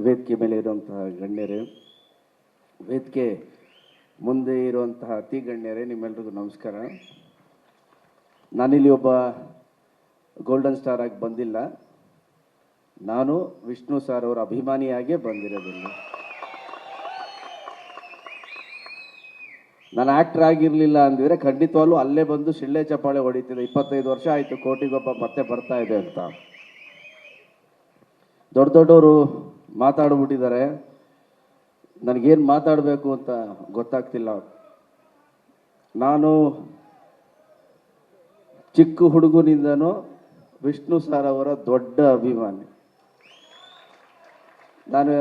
ವೇದಿಕೆ ಮೇಲೆ ಇರುವಂತಹ ಗಣ್ಯರೇ, ವೇದಿಕೆ ಮುಂದೆ ಇರುವಂತಹ ಅತಿ ಗಣ್ಯರೇ, ನಿಮ್ಮೆಲ್ರಿಗೂ ನಮಸ್ಕಾರ. ನಾನಿಲ್ಲಿ ಒಬ್ಬ ಗೋಲ್ಡನ್ ಸ್ಟಾರ್ ಆಗಿ ಬಂದಿಲ್ಲ, ನಾನು ವಿಷ್ಣು ಸರ್ ಅವರ ಅಭಿಮಾನಿಯಾಗೇ ಬಂದಿರೋದಿಲ್ಲ. ನಾನು ಆ್ಯಕ್ಟರ್ ಆಗಿರಲಿಲ್ಲ ಅಂದಿದ್ರೆ ಖಂಡಿತವಾಗ್ಲೂ ಅಲ್ಲೇ ಬಂದು ಶಿಳ್ಳೆ ಚಪ್ಪಾಳೆ ಹೊಡಿತಿದ್ದೆ. 25 ವರ್ಷ ಆಯಿತು ಕೋಟಿಗೊಬ್ಬ ಮತ್ತೆ ಬರ್ತಾ ಇದೆ ಅಂತ. ದೊಡ್ಡ ದೊಡ್ಡವರು ಮಾತಾಡ್ಬಿಟ್ಟಿದ್ದಾರೆ, ನನಗೇನು ಮಾತಾಡಬೇಕು ಅಂತ ಗೊತ್ತಾಗ್ತಿಲ್ಲ. ನಾನು ಚಿಕ್ಕ ಹುಡುಗನಿಂದನೂ ವಿಷ್ಣು ಸರ್ ಅವರ ದೊಡ್ಡ ಅಭಿಮಾನಿ. ನಾನು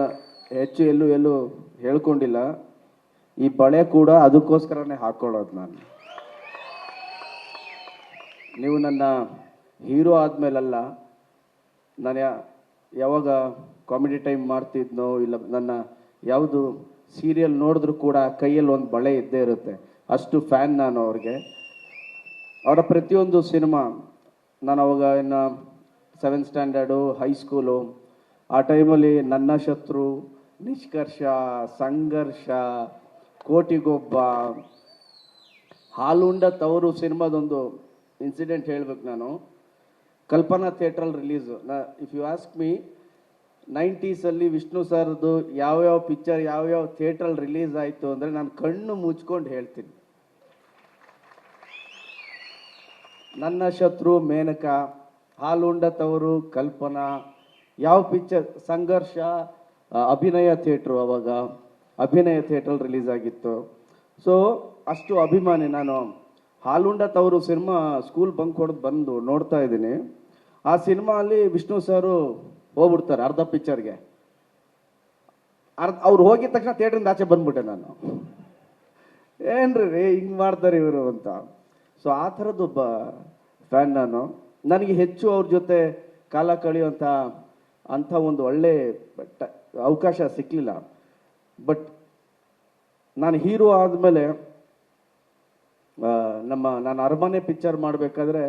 ಹೆಚ್ಚು ಎಲ್ಲೂ ಹೇಳ್ಕೊಂಡಿಲ್ಲ. ಈ ಬಳೆ ಕೂಡ ಅದಕ್ಕೋಸ್ಕರನೇ ಹಾಕ್ಕೊಳ್ಳೋದು. ನೀವು ನನ್ನ ಹೀರೋ ಆದಮೇಲಲ್ಲ, ನಾನು ಯಾವಾಗ ಕಾಮಿಡಿ ಟೈಮ್ ಮಾಡ್ತಿದ್ನೋ ಇಲ್ಲ ನನ್ನ ಯಾವುದು ಸೀರಿಯಲ್ ನೋಡಿದ್ರೂ ಕೂಡ ಕೈಯಲ್ಲಿ ಒಂದು ಬಳೆ ಇದ್ದೇ ಇರುತ್ತೆ. ಅಷ್ಟು ಫ್ಯಾನ್ ನಾನು ಅವ್ರಿಗೆ. ಅವರ ಪ್ರತಿಯೊಂದು ಸಿನಿಮಾ, ನಾನು ಅವಾಗ ಇನ್ನು 7th ಸ್ಟ್ಯಾಂಡರ್ಡು, ಹೈಸ್ಕೂಲು, ಆ ಟೈಮಲ್ಲಿ ನನ್ನ ಶತ್ರು, ನಿಷ್ಕರ್ಷ, ಸಂಘರ್ಷ, ಕೋಟಿಗೊಬ್ಬ, ಹಾಲುಂಡ ತವರು ಸಿನಿಮಾದೊಂದು ಇನ್ಸಿಡೆಂಟ್ ಹೇಳ್ಬೇಕು. ನಾನು ಕಲ್ಪನಾ ಥಿಯೇಟ್ರಲ್ಲಿ release. If you ask me, 90s Vishnu ಸರ್ದು ಯಾವ್ಯಾವ ಪಿಕ್ಚರ್ ಯಾವ್ಯಾವ ಥಿಯೇಟ್ರಲ್ಲಿ ರಿಲೀಸ್ ಆಯಿತು ಅಂದರೆ ನಾನು ಕಣ್ಣು ಮುಚ್ಕೊಂಡು ಹೇಳ್ತೀನಿ. ನನ್ನ ಶತ್ರು ಮೇನಕ, ಹಾಲುಂಡ ತವರು ಕಲ್ಪನಾ, ಯಾವ ಪಿಕ್ಚರ್, ಸಂಘರ್ಷ ಅಭಿನಯ ಥಿಯೇಟ್ರು, ಅವಾಗ ಅಭಿನಯ ಥಿಯೇಟ್ರಲ್ಲಿ ರಿಲೀಸ್ ಆಗಿತ್ತು. ಸೊ ಅಷ್ಟು ಅಭಿಮಾನಿ ನಾನು. ಹಾಲುಂಡ ತವರು ಸಿನಿಮಾ ಸ್ಕೂಲ್ ಬಂಕ್ ಹೊಡೆದು ಬಂದು ನೋಡ್ತಾ ಇದ್ದೀನಿ. ಆ ಸಿನಿಮಾ ಅಲ್ಲಿ ವಿಷ್ಣು ಸರು ಹೋಗ್ಬಿಡ್ತಾರೆ ಅರ್ಧ ಪಿಕ್ಚರ್ಗೆ. ಅವ್ರು ಹೋಗಿದ ತಕ್ಷಣ ಥಿಯೇಟ್ರಿಂದ ಆಚೆ ಬಂದ್ಬಿಟ್ಟೆ ನಾನು. ಏನ್ರಿ ಹಿಂಗೆ ಮಾಡ್ತಾರೆ ಇವರು ಅಂತ. ಸೊ ಆ ಥರದ್ದೊಬ್ಬ ಫ್ಯಾನ್ ನಾನು. ನನಗೆ ಹೆಚ್ಚು ಅವ್ರ ಜೊತೆ ಕಾಲ ಕಳೆಯುವಂಥ ಒಂದು ಒಳ್ಳೆ ಅವಕಾಶ ಸಿಕ್ಕಲಿಲ್ಲ. ಬಟ್ ನಾನು ಹೀರೋ ಆದಮೇಲೆ ನಾನು ಅರಮನೆ ಪಿಕ್ಚರ್ ಮಾಡಬೇಕಾದ್ರೆ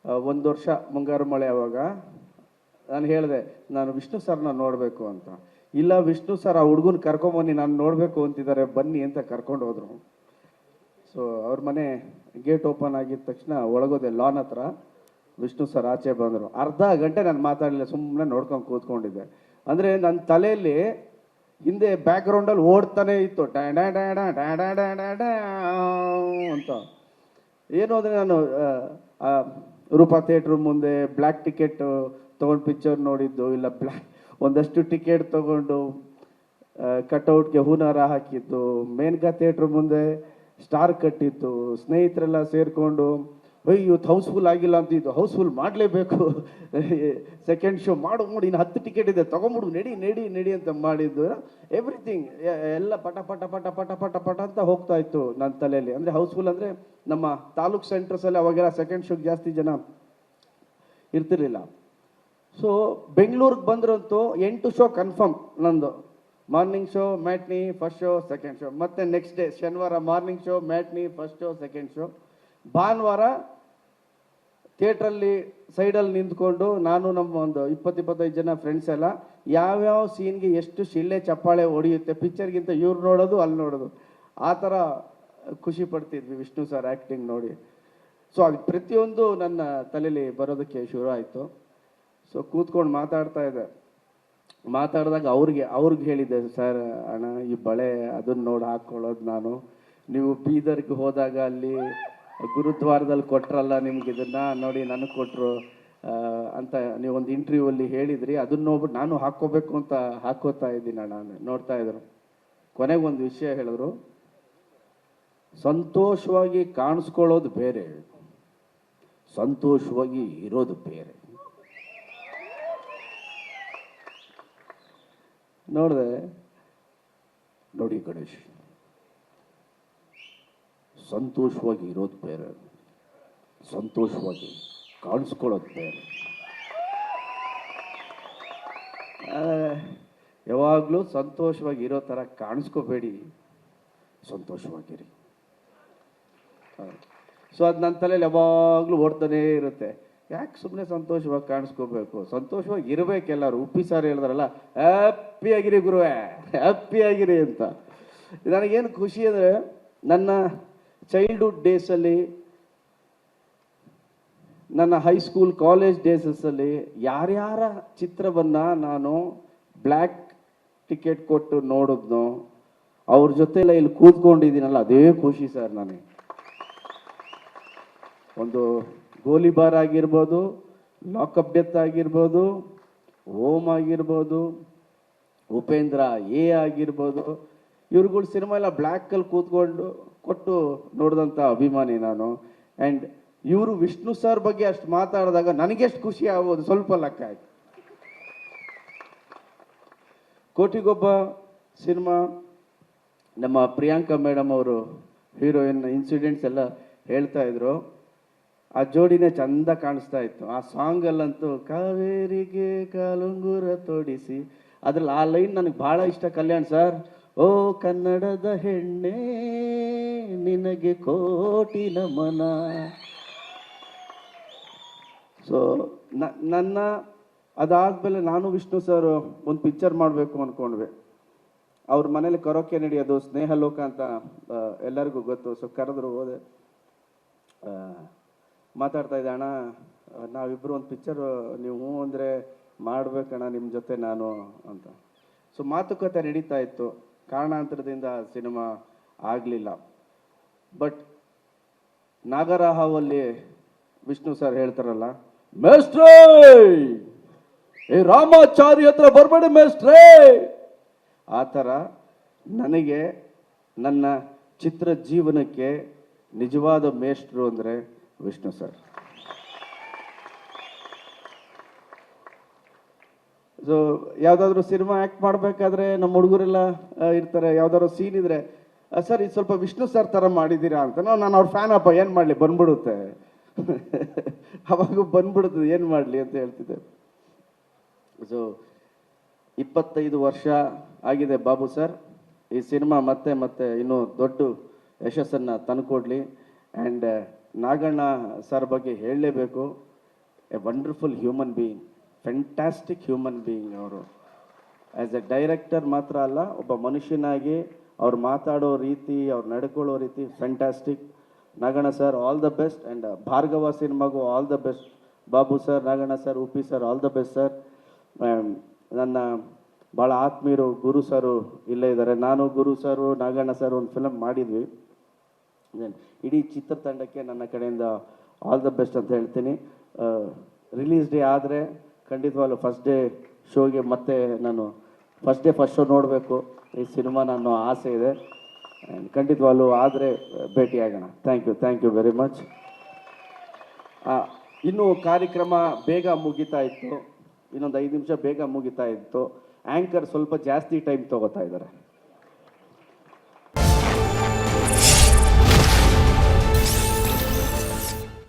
1 ವರ್ಷ ಮುಂಗಾರು ಮಳೆ, ಅವಾಗ ನಾನು ಹೇಳಿದೆ ನಾನು ವಿಷ್ಣು ಸರ್ನ ನೋಡಬೇಕು ಅಂತ. ಇಲ್ಲ ವಿಷ್ಣು ಸರ್ ಆ ಹುಡುಗನ ಕರ್ಕೊಂಬನ್ನಿ, ನಾನು ನೋಡಬೇಕು ಅಂತಿದ್ದಾರೆ, ಬನ್ನಿ ಅಂತ ಕರ್ಕೊಂಡು ಹೋದರು. ಸೊ ಅವ್ರ ಮನೆ ಗೇಟ್ ಓಪನ್ ಆಗಿದ ತಕ್ಷಣ ಒಳಗೋದೆ, ಲಾನ್ ಹತ್ರ. ವಿಷ್ಣು ಸರ್ ಆಚೆ ಬಂದರು. ಅರ್ಧ ಗಂಟೆ ನಾನು ಮಾತಾಡಲಿಲ್ಲ, ಸುಮ್ಮನೆ ನೋಡ್ಕೊಂಡು ಕೂತ್ಕೊಂಡಿದ್ದೆ. ಅಂದರೆ ನನ್ನ ತಲೆಯಲ್ಲಿ ಹಿಂದೆ ಬ್ಯಾಕ್ಗ್ರೌಂಡಲ್ಲಿ ಓಡ್ತಾನೆ ಇತ್ತು ಡ್ಯಾ ಡ್ಯಾ ಡ್ಯಾ ಡ್ಯಾ ಡ್ಯಾ ಡ್ಯಾ ಡ್ಯಾ ಡ್ಯಾ ಡ್ಯಾ ಅಂತ. ಏನು ಅಂದರೆ ನಾನು ರೂಪಾ ಥಿಯೇಟ್ರ್ ಮುಂದೆ ಬ್ಲ್ಯಾಕ್ ಟಿಕೆಟ್ ತೊಗೊಂಡು ಪಿಕ್ಚರ್ ನೋಡಿದ್ದು, ಇಲ್ಲ ಒಂದಷ್ಟು ಟಿಕೆಟ್ ತೊಗೊಂಡು ಕಟ್ಔಟ್ಗೆ ಹೂನಾರ ಹಾಕಿದ್ದು, ಮೇನಕಾ ಥಿಯೇಟ್ರ್ ಮುಂದೆ ಸ್ಟಾರ್ ಕಟ್ಟಿತ್ತು, ಸ್ನೇಹಿತರೆಲ್ಲ ಸೇರಿಕೊಂಡು ಇವತ್ತು ಹೌಸ್ಫುಲ್ ಆಗಿಲ್ಲ ಅಂತ, ಇದು ಹೌಸ್ಫುಲ್ ಮಾಡಲೇಬೇಕು, ಸೆಕೆಂಡ್ ಶೋ ಮಾಡು, ಇನ್ನು 10 ಟಿಕೆಟ್ ಇದೆ ತೊಗೊಂಬಿಡು, ನಡಿ ಅಂತ ಮಾಡಿದ್ದು. ಎವ್ರಿಥಿಂಗ್ ಎಲ್ಲ ಪಟ ಪಟ ಪಟ ಪಟ ಪಟ ಪಟ ಅಂತ ಹೋಗ್ತಾ ಇತ್ತು ನನ್ನ ತಲೆಯಲ್ಲಿ. ಅಂದರೆ ಹೌಸ್ಫುಲ್ ಅಂದರೆ ನಮ್ಮ ತಾಲೂಕ್ ಸೆಂಟರ್ಸಲ್ಲಿ ಅವಾಗೆಲ್ಲ ಸೆಕೆಂಡ್ ಶೋಗೆ ಜಾಸ್ತಿ ಜನ ಇರ್ತಿರ್ಲಿಲ್ಲ. ಸೊ ಬೆಂಗಳೂರಿಗೆ ಬಂದ್ರಂತೂ 8 ಶೋ ಕನ್ಫರ್ಮ್ ನಂದು. Morning show, matinee, first show, second show. ಮತ್ತೆ ನೆಕ್ಸ್ಟ್ ಡೇ ಶನಿವಾರ morning show, matinee, first show, second show. ಭಾನುವಾರ ಥಿಯೇಟ್ರಲ್ಲಿ ಸೈಡಲ್ಲಿ ನಿಂತ್ಕೊಂಡು ನಾನು ನಮ್ಮ ಒಂದು 20-25 ಜನ ಫ್ರೆಂಡ್ಸ್ ಎಲ್ಲ ಯಾವ್ಯಾವ ಸೀನ್ಗೆ ಎಷ್ಟು ಶಿಳ್ಳೆ ಚಪ್ಪಾಳೆ ಹೊಡೆಯುತ್ತೆ, ಪಿಕ್ಚರ್ಗಿಂತ ಇವ್ರು ನೋಡೋದು ಅಲ್ಲಿ ನೋಡೋದು, ಆ ಥರ ಖುಷಿ ಪಡ್ತಿದ್ವಿ ವಿಷ್ಣು ಸರ್ ಆ್ಯಕ್ಟಿಂಗ್ ನೋಡಿ. ಸೊ ಅದು ಪ್ರತಿಯೊಂದು ನನ್ನ ತಲೆಯಲ್ಲಿ ಬರೋದಕ್ಕೆ ಶುರು ಆಯಿತು. ಸೊ ಕೂತ್ಕೊಂಡು ಮಾತಾಡ್ತಾ ಇದ್ದೆ. ಮಾತಾಡಿದಾಗ ಅವ್ರಿಗೆ ಹೇಳಿದ್ದೆ, ಸರ್ ಅಣ್ಣ ಈ ಬಳೆ ಅದನ್ನು ನೋಡಿ ಹಾಕ್ಕೊಳ್ಳೋದು ನಾನು. ನೀವು ಬೀದರ್ಗೆ ಹೋದಾಗ ಅಲ್ಲಿ ಗುರುದ್ವಾರದಲ್ಲಿ ಕೊಟ್ರಲ್ಲ ನಿಮ್ಗೆ, ಇದನ್ನು ನೋಡಿ ನನಗೆ ಕೊಟ್ಟರು ಅಂತ ನೀವೊಂದು ಇಂಟರ್ವ್ಯೂವಲ್ಲಿ ಹೇಳಿದ್ರಿ. ಅದನ್ನ ನೋಡ್ಬಿಟ್ಟು ನಾನು ಹಾಕ್ಕೋಬೇಕು ಅಂತ ಹಾಕೋತಾ ಇದ್ದೀನಿ ನಾನು. ನೋಡ್ತಾ ಇದ್ರು. ಕೊನೆಗೆ ಒಂದು ವಿಷಯ ಹೇಳಿದ್ರು, ಸಂತೋಷವಾಗಿ ಕಾಣಿಸ್ಕೊಳ್ಳೋದು ಬೇರೆ, ಸಂತೋಷವಾಗಿ ಇರೋದು ಬೇರೆ. ನೋಡಿ ಗಣೇಶ್, ಸಂತೋಷವಾಗಿ ಇರೋದು ಬೇರೆ, ಸಂತೋಷವಾಗಿ ಕಾಣಿಸ್ಕೊಳ್ಳೋದು ಬೇರೆ. ಯಾವಾಗಲೂ ಸಂತೋಷವಾಗಿ ಇರೋ ಥರ ಕಾಣಿಸ್ಕೋಬೇಡಿ, ಸಂತೋಷವಾಗಿರಿ. ಸೊ ಅದು ನನ್ನ ತಲೆಯಲ್ಲಿ ಯಾವಾಗಲೂ ಓಡ್ತಾನೇ ಇರುತ್ತೆ. ಯಾಕೆ ಸುಮ್ಮನೆ ಸಂತೋಷವಾಗಿ ಕಾಣಿಸ್ಕೋಬೇಕು, ಸಂತೋಷವಾಗಿ ಇರಬೇಕು ಎಲ್ಲರೂ. ಉಪ್ಪಿ ಸಾರ್ ಹೇಳಿದ್ರಲ್ಲ, ಹ್ಯಾಪಿಯಾಗಿರಿ ಗುರುವೇ, ಹ್ಯಾಪಿಯಾಗಿರಿ ಅಂತ. ನನಗೇನು ಖುಷಿ ಅಂದರೆ, ನನ್ನ ಚೈಲ್ಡ್ಹುಡ್ ಡೇಸಲ್ಲಿ, ನನ್ನ ಹೈಸ್ಕೂಲ್ ಕಾಲೇಜ್ ಡೇಸಲ್ಲಿ ಯಾರ್ಯಾರ ಚಿತ್ರವನ್ನು ನಾನು ಬ್ಲ್ಯಾಕ್ ಟಿಕೆಟ್ ಕೊಟ್ಟು ನೋಡಿದ್ನೋ ಅವ್ರ ಜೊತೆಲ್ಲ ಇಲ್ಲಿ ಕೂತ್ಕೊಂಡಿದ್ದೀನಲ್ಲ, ಅದೇ ಖುಷಿ ಸರ್ ನನಗೆ. ಒಂದು ಗೋಲಿಬಾರ್ ಆಗಿರ್ಬೋದು, ಲಾಕಪ್ ಡೆತ್ ಆಗಿರ್ಬೋದು, ಓಮ್ ಆಗಿರ್ಬೋದು, ಉಪೇಂದ್ರ ಎ ಆಗಿರ್ಬೋದು, ಇವ್ರುಗಳ ಸಿನಿಮಾ ಎಲ್ಲ ಬ್ಲ್ಯಾಕಲ್ಲಿ ಕೂತ್ಕೊಂಡು ಕೊಟ್ಟು ನೋಡಿದಂಥ ಅಭಿಮಾನಿ ನಾನು. ಆ್ಯಂಡ್ ಇವರು ವಿಷ್ಣು ಸರ್ ಬಗ್ಗೆ ಅಷ್ಟು ಮಾತಾಡಿದಾಗ ನನಗೆಷ್ಟು ಖುಷಿ ಆಗೋದು ಸ್ವಲ್ಪ ಲೆಕ್ಕ ಆಯ್ತು. ಕೋಟಿಗೊಬ್ಬ ಸಿನಿಮಾ, ನಮ್ಮ ಪ್ರಿಯಾಂಕಾ ಮೇಡಮ್ ಅವರು ಹೀರೋಯಿನ್ ಇನ್ಸಿಡೆಂಟ್ಸ್ ಎಲ್ಲ ಹೇಳ್ತಾ ಇದ್ರು. ಆ ಜೋಡಿನೇ ಚಂದ ಕಾಣಿಸ್ತಾ ಇತ್ತು. ಆ ಸಾಂಗಲ್ಲಂತೂ ಕಾವೇರಿಗೆ ಕಾಲುಂಗುರ ತೋಡಿಸಿ, ಅದ್ರಲ್ಲಿ ಆ ಲೈನ್ ನನಗೆ ಭಾಳ ಇಷ್ಟ. ಕಲ್ಯಾಣ್ ಸರ್, ಓ ಕನ್ನಡದ ಹೆಣ್ಣೆ ನಿನಗೆ ಕೋಟಿ ನಮನ. ಸೊ ನನ್ನ ಅದಾದ್ಮೇಲೆ ನಾನು ವಿಷ್ಣು ಸರ್ ಒಂದು ಪಿಕ್ಚರ್ ಮಾಡಬೇಕು ಅಂದ್ಕೊಂಡ್ವಿ. ಅವ್ರ ಮನೇಲಿ ಕರೋಕೆ ನಡೆಯೋದು, ಸ್ನೇಹ ಲೋಕ ಅಂತ ಎಲ್ಲರಿಗೂ ಗೊತ್ತು. ಸೊ ಕರೆದ್ರು, ಹೋದೆ, ಮಾತಾಡ್ತಾ ಇದ್ದೆ, ಅಣ್ಣ ನಾವಿಬ್ಬರು ಒಂದು ಪಿಕ್ಚರ್, ನೀವು ಹ್ಞೂ ಅಂದರೆ ಮಾಡ್ಬೇಕಣ್ಣ ನಿಮ್ಮ ಜೊತೆ ನಾನು ಅಂತ. ಸೊ ಮಾತುಕತೆ ನಡೀತಾ ಇತ್ತು. ಕಾರಣಾಂತರದಿಂದ ಸಿನಿಮಾ ಆಗಲಿಲ್ಲ. ಬಟ್ ನಾಗರಹಾವಲ್ಲಿ ವಿಷ್ಣು ಸರ್ ಹೇಳ್ತಾರಲ್ಲ, ಮೇಸ್ಟ್ರೇ ಏ ರಾಮಾಚಾರಿ ಹತ್ರ ಬರಬೇಡಿ ಮೇಸ್ಟ್ರೇ, ಆ ಥರ ನನಗೆ ನನ್ನ ಚಿತ್ರ ಜೀವನಕ್ಕೆ ನಿಜವಾದ ಮೇಷ್ಟ್ರು ಅಂದರೆ ವಿಷ್ಣು ಸರ್. ಸೊ ಯಾವುದಾದ್ರೂ ಸಿನಿಮಾ ಆ್ಯಕ್ಟ್ ಮಾಡಬೇಕಾದ್ರೆ ನಮ್ಮ ಹುಡುಗರೆಲ್ಲ ಇರ್ತಾರೆ, ಯಾವುದಾದ್ರು ಸೀನ್ ಇದ್ರೆ, ಸರ್ ಇದು ಸ್ವಲ್ಪ ವಿಷ್ಣು ಸರ್ ಥರ ಮಾಡಿದ್ದೀರಾ ಅಂತ. ನಾನು ಅವ್ರ ಫ್ಯಾನ್ ಅಪ್ಪ, ಏನು ಮಾಡಲಿ ಬಂದ್ಬಿಡುತ್ತೆ ಅವಾಗ ಬಂದ್ಬಿಡುತ್ತದೆ, ಏನು ಮಾಡಲಿ ಅಂತ ಹೇಳ್ತಿದ್ದೆ. ಸೊ 25 ವರ್ಷ ಆಗಿದೆ ಬಾಬು ಸರ್. ಈ ಸಿನಿಮಾ ಮತ್ತೆ ಮತ್ತೆ ಇನ್ನೂ ದೊಡ್ಡ ಯಶಸ್ಸನ್ನು ತಂದುಕೊಡ್ಲಿ. ಆ್ಯಂಡ್ ನಾಗಣ್ಣ ಸರ್ ಬಗ್ಗೆ ಹೇಳಲೇಬೇಕು. A wonderful human being, fantastic human being ಅವರು. ಆ್ಯಸ್ ಎ ಡೈರೆಕ್ಟರ್ ಮಾತ್ರ ಅಲ್ಲ, ಒಬ್ಬ ಮನುಷ್ಯನಾಗಿ ಅವ್ರು ಮಾತಾಡೋ ರೀತಿ, ಅವ್ರು ನಡ್ಕೊಳ್ಳೋ ರೀತಿ fantastic. Naganna sir all the best. And Bhargava ಸಿನಿಮಾಗೂ all the best. Babu sir, Naganna sir, Uppi sir, all the best sir. ನನ್ನ ಭಾಳ ಆತ್ಮೀಯರು ಗುರು ಸರು ಇಲ್ಲೇ ಇದ್ದಾರೆ. ನಾನು, ಗುರು ಸರು, ನಾಗಣ್ಣ ಸರ್ ಒಂದು ಫಿಲಮ್ ಮಾಡಿದ್ವಿ. ಇಡೀ ಚಿತ್ರತಂಡಕ್ಕೆ ನನ್ನ ಕಡೆಯಿಂದ ಆಲ್ ದ ಬೆಸ್ಟ್ ಅಂತ ಹೇಳ್ತೀನಿ. ರಿಲೀಸ್ ಡೇ ಆದರೆ ಖಂಡಿತವಾಗ್ಲೂ ಫಸ್ಟ್ ಡೇ ಶೋಗೆ ಮತ್ತೆ ನಾನು ಫಸ್ಟ್ ಶೋ ನೋಡಬೇಕು ಈ ಸಿನಿಮಾ ನನ್ನ ಆಸೆ ಇದೆ. ಖಂಡಿತವಾಗ್ಲೂ ಆದರೆ ಭೇಟಿಯಾಗೋಣ. Thank you very much. ಇನ್ನೂ ಕಾರ್ಯಕ್ರಮ ಬೇಗ ಮುಗಿತಾ ಇತ್ತು, ಇನ್ನೊಂದು 5 ನಿಮಿಷ ಬೇಗ ಮುಗಿತಾ ಇತ್ತು. ಆ್ಯಂಕರ್ ಸ್ವಲ್ಪ ಜಾಸ್ತಿ ಟೈಮ್ ತೊಗೋತಾ ಇದ್ದಾರೆ.